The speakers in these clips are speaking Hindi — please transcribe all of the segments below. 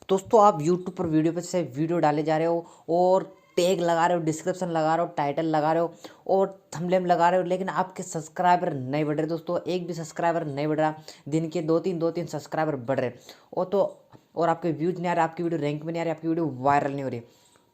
दोस्तों आप यूट्यूब पर वीडियो पे से वीडियो डाले जा रहे हो और टैग लगा रहे हो, डिस्क्रिप्शन लगा रहे हो, टाइटल लगा रहे हो और थंबनेल लगा रहे हो, लेकिन आपके सब्सक्राइबर नहीं बढ़ रहे। दोस्तों एक भी सब्सक्राइबर नहीं बढ़ रहा, दिन के दो तीन सब्सक्राइबर बढ़ रहे और आपके व्यूज नहीं आ रहे, आपकी वीडियो रैंक में नहीं आ रही, आपकी वीडियो वायरल नहीं हो रही।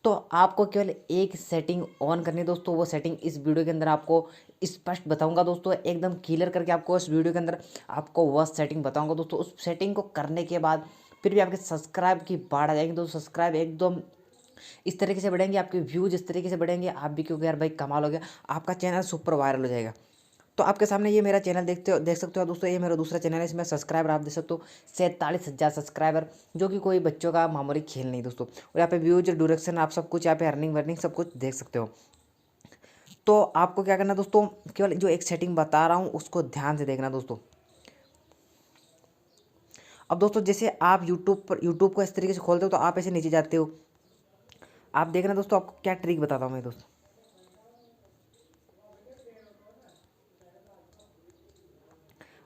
तो आपको केवल एक सेटिंग ऑन करनी है दोस्तों। वो सेटिंग इस वीडियो के अंदर आपको स्पष्ट बताऊंगा दोस्तों, एकदम क्लियर करके आपको इस वीडियो के अंदर आपको वह सेटिंग बताऊंगा दोस्तों। उस सेटिंग को करने के बाद फिर भी आपके सब्सक्राइब की बाढ़ आ जाएगी दोस्तों। सब्सक्राइब एकदम इस तरीके से बढ़ेंगे, आपके व्यूज इस तरीके से बढ़ेंगे, आप भी क्योंकि यार भाई कमाल हो गया, आपका चैनल सुपर वायरल हो जाएगा। तो आपके सामने ये मेरा चैनल देख सकते हो दोस्तों। ये मेरा दूसरा चैनल है, इसमें सब्सक्राइबर आप देख सकते हो 47,000 सब्सक्राइबर, जो कि कोई बच्चों का मामूली खेल नहीं दोस्तों। और यहाँ पे व्यूज, ड्यूरेक्शन, आप सब कुछ यहाँ पे अर्निंग वर्निंग सब कुछ देख सकते हो। तो आपको क्या करना दोस्तों, केवल जो एक सेटिंग बता रहा हूँ उसको ध्यान से देखना दोस्तों। अब दोस्तों जैसे आप यूट्यूब को इस तरीके से खोलते हो तो आप ऐसे नीचे जाते हो, आप देखना दोस्तों, आपको क्या ट्रिक बताता हूँ मैं दोस्तों।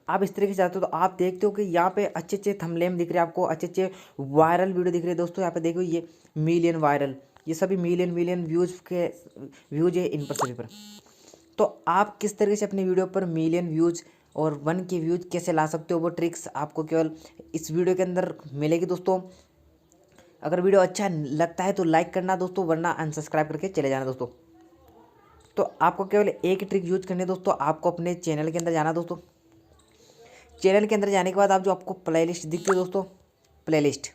आप इस तरीके से जाते हो तो आप देखते हो कि यहाँ पे अच्छे अच्छे थंबनेल दिख रहे हैं आपको, अच्छे अच्छे वायरल वीडियो दिख रहे हैं दोस्तों। यहाँ पे देखो ये मिलियन वायरल, ये सभी मिलियन मिलियन व्यूज है इन पर सभी पर। तो आप किस तरीके से अपनी वीडियो पर मिलियन व्यूज और 1 के व्यूज कैसे ला सकते हो, वो ट्रिक्स आपको केवल इस वीडियो के अंदर मिलेगी दोस्तों। अगर वीडियो अच्छा लगता है तो लाइक करना दोस्तों, वरना अनसब्सक्राइब करके चले जाना दोस्तों। तो आपको केवल एक ट्रिक यूज करनी है दोस्तों। आपको अपने चैनल के अंदर जाना दोस्तों। चैनल के अंदर जाने के बाद आप जो आपको प्लेलिस्ट दिखती है दोस्तों, प्लेलिस्ट,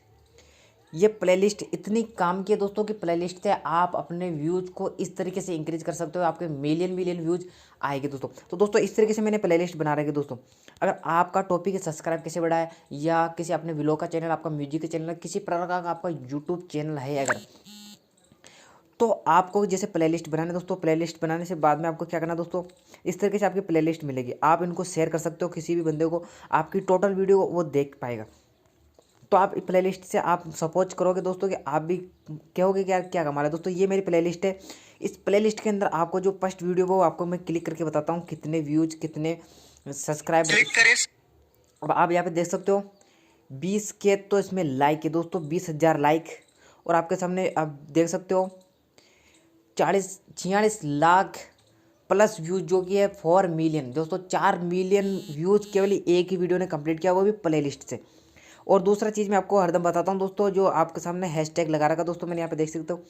ये प्लेलिस्ट इतनी काम की है दोस्तों कि प्लेलिस्ट से आप अपने व्यूज़ को इस तरीके से इंक्रीज कर सकते हो, आपके मिलियन मिलियन व्यूज़ आएंगे दोस्तों। तो दोस्तों इस तरीके से मैंने प्लेलिस्ट बना रखी है दोस्तों। अगर आपका टॉपिक है सब्सक्राइब कैसे बढ़ाए, या किसी अपने व्लॉग का चैनल, आपका म्यूजिक का चैनल, किसी प्रकार का आपका यूट्यूब चैनल है अगर, तो आपको जैसे प्लेलिस्ट बनाना है दोस्तों। प्लेलिस्ट बनाने से बाद में आपको क्या करना दोस्तों, इस तरीके से आपकी प्लेलिस्ट मिलेगी, आप इनको शेयर कर सकते हो किसी भी बंदे को, आपकी टोटल वीडियो वो देख पाएगा। तो आप प्लेलिस्ट से आप सपोज करोगे दोस्तों कि आप भी कहोगे कि यार क्या कमाल है दोस्तों। ये मेरी प्लेलिस्ट है, इस प्लेलिस्ट के अंदर आपको जो फर्स्ट वीडियो वो आपको मैं क्लिक करके बताता हूँ कितने व्यूज, कितने सब्सक्राइबर। अब आप यहाँ पे देख सकते हो 20 के, तो इसमें लाइक है दोस्तों, 20,000 लाइक। और आपके सामने आप देख सकते हो 46 लाख प्लस व्यूज, जो कि है 4 मिलियन दोस्तों। 4 मिलियन व्यूज केवल एक ही वीडियो ने कंप्लीट किया, वो भी प्लेलिस्ट से। और दूसरा चीज़ मैं आपको हरदम बताता हूँ दोस्तों, जो आपके सामने हैशटैग लगा रखा दोस्तों, मैंने यहाँ पे देख सकते हो,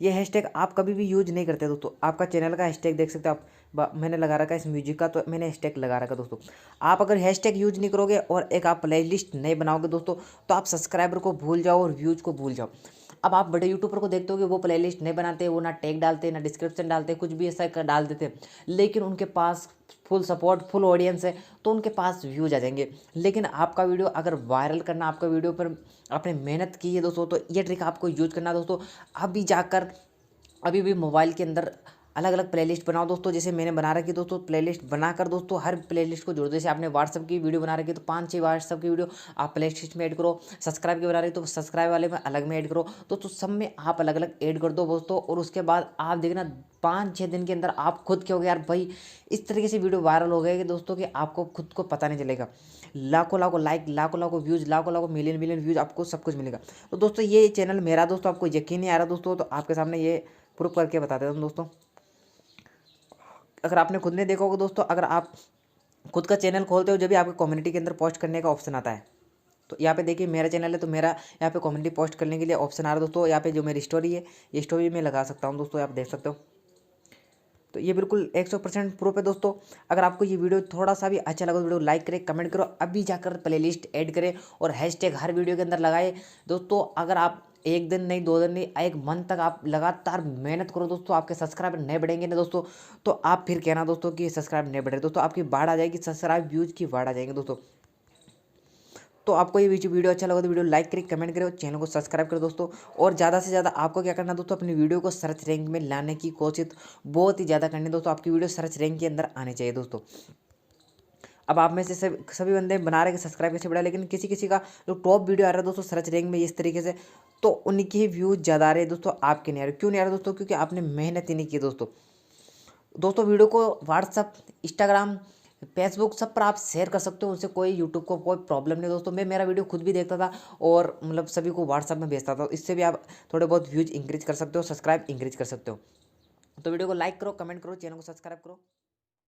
ये हैशटैग आप कभी भी यूज नहीं करते दोस्तों। आपका चैनल का हैशटैग देख सकते हो आप, मैंने लगा रखा है इस म्यूजिक का, तो मैंने हैशटैग लगा रखा दोस्तों। आप अगर हैशटैग यूज नहीं करोगे और एक आप प्लेलिस्ट नहीं बनाओगे दोस्तों, तो आप सब्सक्राइबर को भूल जाओ और व्यूज को भूल जाओ। अब आप बड़े यूट्यूबर को देखते हो कि वो प्लेलिस्ट नहीं बनाते, वो ना टैग डालते, ना डिस्क्रिप्शन डालते, कुछ भी ऐसा डाल देते, लेकिन उनके पास फुल सपोर्ट, फुल ऑडियंस है, तो उनके पास व्यूज आ जाएंगे। लेकिन आपका वीडियो अगर वायरल करना, आपका वीडियो पर आपने मेहनत की है दोस्तों, तो ये ट्रिक आपको यूज करना दोस्तों। अभी जाकर अभी भी मोबाइल के अंदर अलग अलग प्लेलिस्ट बनाओ दोस्तों, जैसे मैंने बना रखी दोस्तों। प्लेलिस्ट बनाकर दोस्तों हर प्लेलिस्ट को जोड़ो। जैसे आपने व्हाट्सअप की वीडियो बना रखी तो 5-6 व्हाट्सअप की वीडियो आप प्लेलिस्ट में ऐड करो। सब्सक्राइब की बना रही तो सब्सक्राइब वाले में अलग में ऐड करो दोस्तों, सब में आप अलग अलग ऐड कर दो दोस्तों। और उसके बाद आप देखना 5-6 दिन के अंदर आप खुद कहोगे यार भाई इस तरीके से वीडियो वायरल हो गए कि दोस्तों कि आपको खुद को पता नहीं चलेगा। लाखों लाखों लाइक, लाखों लाखों व्यूज़, लाखों लाखों मिलियन मिलियन व्यूज़, आपको सब कुछ मिलेगा। तो दोस्तों ये चैनल मेरा दोस्तों, आपको यकीन नहीं आ रहा दोस्तों, तो आपके सामने ये प्रूफ करके बता देता हूँ दोस्तों। अगर आपने खुद नहीं देखा होगा दोस्तों, अगर आप खुद का चैनल खोलते हो जब भी आपके कम्युनिटी के अंदर पोस्ट करने का ऑप्शन आता है, तो यहाँ पे देखिए मेरा चैनल है, तो मेरा यहाँ पे कम्युनिटी पोस्ट करने के लिए ऑप्शन आ रहा है दोस्तों। यहाँ पे जो मेरी स्टोरी है, ये स्टोरी मैं लगा सकता हूँ दोस्तों, आप देख सकते हो। तो ये बिल्कुल 100% प्रूफ है दोस्तों। अगर आपको ये वीडियो थोड़ा सा भी अच्छा लगा तो वीडियो लाइक करें, कमेंट करो, अभी जाकर प्लेलिस्ट ऐड करें और हैशटैग हर वीडियो के अंदर लगाए दोस्तों। अगर आप एक दिन नहीं, 2 दिन नहीं, एक मंथ तक आप लगातार मेहनत करो दोस्तों, आपके सब्सक्राइबर नहीं बढ़ेंगे ना दोस्तों, तो आप फिर कहना दोस्तों कि सब्सक्राइब नहीं बढ़े दोस्तों, आपकी बाढ़ आ जाएगी, सब्सक्राइब व्यूज की बाढ़ आ जाएंगे दोस्तों। तो आपको ये वीडियो अच्छा लगा तो वीडियो लाइक करें, कमेंट करें और चैनल को सब्सक्राइब करें दोस्तों। और ज़्यादा से ज़्यादा आपको क्या करना दोस्तों, अपनी वीडियो को सर्च रैंक में लाने की कोशिश बहुत ही ज़्यादा करनी है दोस्तों। आपकी वीडियो सर्च रैंक के अंदर आनी चाहिए दोस्तों। अब आप में से सभी बंदे बना रहे कि सब्सक्राइब कैसे बढ़ा, लेकिन किसी किसी का जो टॉप वीडियो आ रहा है दोस्तों सर्च रैंक में इस तरीके से, तो उनके ही व्यूज ज़्यादा आ रहे हैं दोस्तों, आपके नहीं आ रहे। क्यों नहीं आ रहे दोस्तों, क्योंकि आपने मेहनत ही नहीं की दोस्तों। वीडियो को व्हाट्सअप, इंस्टाग्राम, फेसबुक सब पर आप शेयर कर सकते हो, उससे कोई यूट्यूब को कोई प्रॉब्लम नहीं दोस्तों। मैं मेरा वीडियो खुद भी देखता था और मतलब सभी को व्हाट्सअप में भेजता था, इससे भी आप थोड़े बहुत व्यूज इंक्रीज कर सकते हो, सब्सक्राइब इंक्रीज कर सकते हो। तो वीडियो को लाइक करो, कमेंट करो, चैनल को सब्सक्राइब करो।